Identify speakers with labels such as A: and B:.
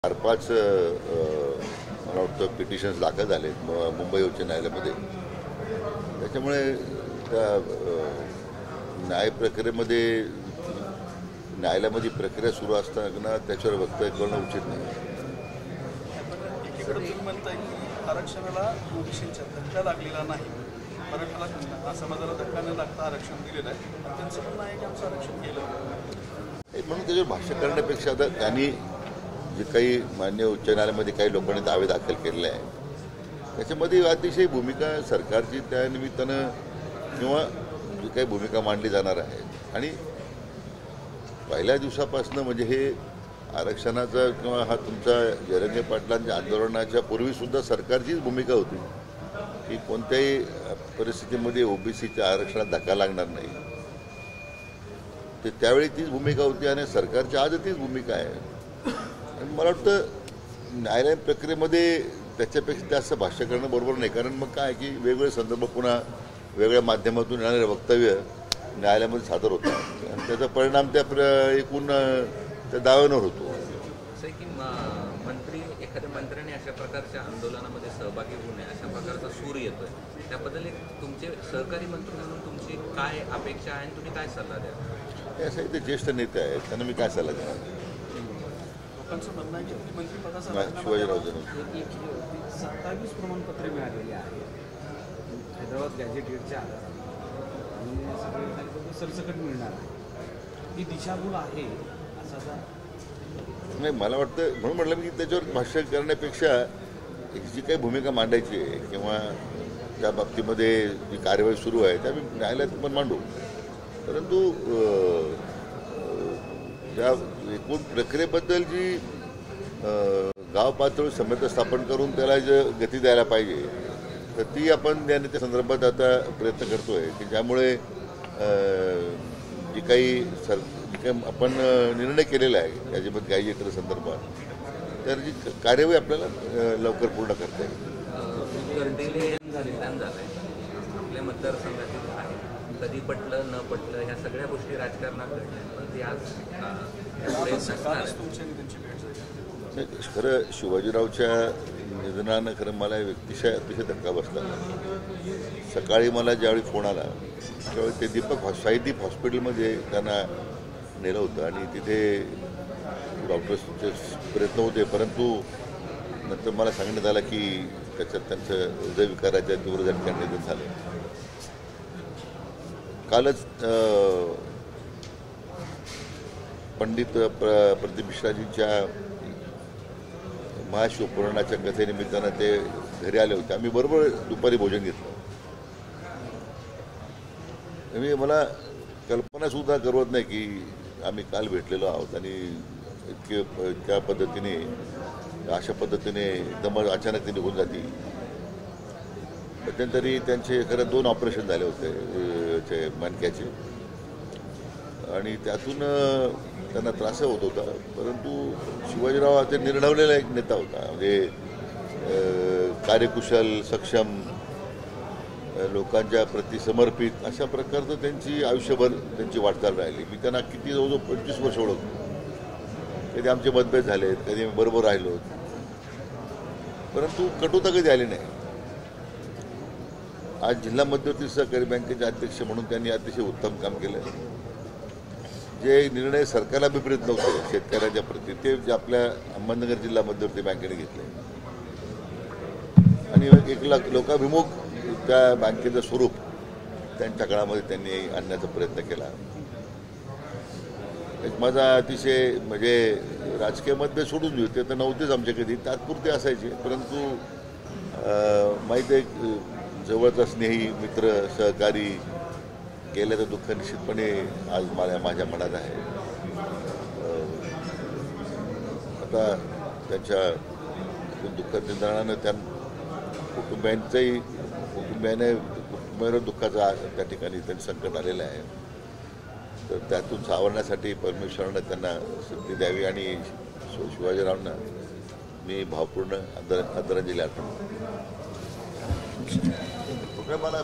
A: 4-5 मला वाटतं पिटिशन्स दाखल झालेत मुंबई उच्च न्यायालयामध्ये. त्याच्यामुळे त्या न्याय प्रक्रियेमध्ये न्यायालयामध्ये प्रक्रिया सुरू असताना त्याच्यावर वक्तव्य करणं उचित नाही.
B: एकीकडे तुम्ही म्हणताय की आरक्षणाला ओबीसींच्या धक्का लागलेला नाही, मराठ्याला समाजाला धक्का न लागता आरक्षण दिलेलं आहे. त्यांचं म्हणणं आहे की आमचं आरक्षण केलं
A: म्हणून त्याच्यावर भाष्य करण्यापेक्षा आता त्यांनी जे काही मान्य उच्च न्यायालयामध्ये काही लोकांनी दावे दाखल केलेले आहे त्याच्यामध्ये अतिशय भूमिका सरकारची त्या निमित्तानं किंवा जी काही भूमिका मांडली जाणार आहे. आणि पहिल्या दिवसापासून म्हणजे हे आरक्षणाचा किंवा हा तुमचा जरंगे पाटलांच्या आंदोलनाच्या पूर्वीसुद्धा सरकारचीच भूमिका होती की कोणत्याही परिस्थितीमध्ये ओबीसीच्या आरक्षणात धक्का लागणार नाही. ते त्यावेळी तीच भूमिका होती आणि सरकारची आज तीच भूमिका आहे. आणि मला वाटतं न्यायालयीन प्रक्रियेमध्ये त्याच्यापेक्षा जास्त भाष्य करणं बरोबर नाही. कारण मग काय की वेगवेगळे संदर्भ पुन्हा वेगळ्या माध्यमातून येणारे वक्तव्य न्यायालयामध्ये सादर होतात आणि त्याचा परिणाम त्या एकूण त्या दाव्यांवर होतो.
C: असं की मंत्री एखाद्या मंत्र्याने अशा प्रकारच्या आंदोलनामध्ये सहभागी होऊ नये अशा प्रकारचा सूर येतोय. त्याबद्दल एक तुमचे सहकारी मंत्री म्हणून तुमची काय अपेक्षा आहे आणि तुम्ही काय सल्ला द्या?
A: यासाठी ते ज्येष्ठ नेते आहेत, त्यांना मी काय सल्ला देणार.
B: लोकांचं म्हणणं आहे की मंत्रिपदाचा
A: शिवाजीराव
D: 27 प्रमाणपत्रे मिळालेली आहेत हैदराबाद गॅझेटेडच्या आधारावर आणि सरसकट मिळणार आहे. ही दिशाभूल आहे असा
A: नाही मला वाटतं. म्हणून म्हटलं मी त्याच्यावर भाष्य करण्यापेक्षा जी काही भूमिका मांडायची आहे किंवा त्या बाबतीमध्ये जी कार्यवाही सुरू आहे त्या मी न्यायालयात पण मांडू. परंतु या एकूण प्रक्रियेबद्दल जी गाव पातळी समिती स्थापन करून त्याला जे गती द्यायला पाहिजे तर ती आपण त्या संदर्भात आता प्रयत्न करतो आहे की ज्यामुळे जी काही आपण निर्णय केलेला आहे त्याच्यामध्ये गॅजेटर संदर्भात तर जी कार्यवाही आपल्याला लवकर पूर्ण करता येईल.
C: आपल्या मतदारसंघातील आहे कधी पटलं न पटलं ह्या सगळ्या गोष्टी राजकारणात घडल्या पण ते आज
A: खरं शिवाजीरावच्या निधनानं खरं मला अतिशय धक्का बसला. सकाळी मला ज्यावेळी फोन आला त्यावेळी ते साईदीप हॉस्पिटलमध्ये त्यांना नेलं होतं आणि तिथे डॉक्टर्सचे प्रयत्न होते. परंतु नंतर मला सांगण्यात आलं की त्याच्यात त्यांचं हृदयविकाराच्या तीव्र झटक्यात निधन झालं. कालच पंडित प्रदीप मिश्राजींच्या महाशिवपुराणाच्या कथेनिमित्तानं ते घरी आले होते. आम्ही बरोबर दुपारी भोजन घेतलं. मला कल्पनासुद्धा करवत नाही की आम्ही काल भेटलेलो आहोत आणि त्या पद्धतीने अशा पद्धतीने एकदम अचानक ते निघून जाती. मध्यंतरी त्यांचे खरं 2 ऑपरेशन झाले होते मणक्याचे आणि त्यातून त्यांना त्रास होत होता. परंतु शिवाजीराव ते निर्णवलेला एक नेता होता. म्हणजे कार्यकुशल सक्षम लोकांच्या प्रति समर्पित अशा प्रकारचं त्यांची आयुष्यभर त्यांची वाटचाल राहिली. मी त्यांना किती जवळजवळ 25 वर्ष ओळखतो. कधी आमचे मतभेद झालेत, कधी आम्ही बरोबर राहिलो, परंतु कटुता कधी आली नाही. आज जिल्हा मध्यवर्ती सहकारी बँकेचे अध्यक्ष म्हणून त्यांनी अतिशय उत्तम काम केलं. जे निर्णय सरकारला विपरीत नव्हते शेतकऱ्यांच्या प्रती ते जे आपल्या अहमदनगर जिल्हा मध्यवर्ती बँकेने घेतले आणि एक लोकाभिमुख त्या बँकेचं स्वरूप त्यांच्या काळामध्ये त्यांनी आणण्याचा प्रयत्न केला. एक माझा अतिशय म्हणजे राजकीय मतभेद सोडून देऊ ते तर नव्हतेच आमच्या कधी तात्पुरते असायचे. परंतु माहीत आहे जवळचा स्नेही मित्र सहकारी गेल्याचं दुःख निश्चितपणे आज माझ्या मनात आहे. आता त्यांच्या दुःखात निधनानं त्या कुटुंबियाने दुःखाचा त्या ठिकाणी त्यांनी संकट आलेलं आहे. तर त्यातून सावरण्यासाठी परमेश्वरानं त्यांना सिद्धी द्यावी आणि शिवाजीरावांना मी भावपूर्ण आदरांजली अर्पण करतो. मला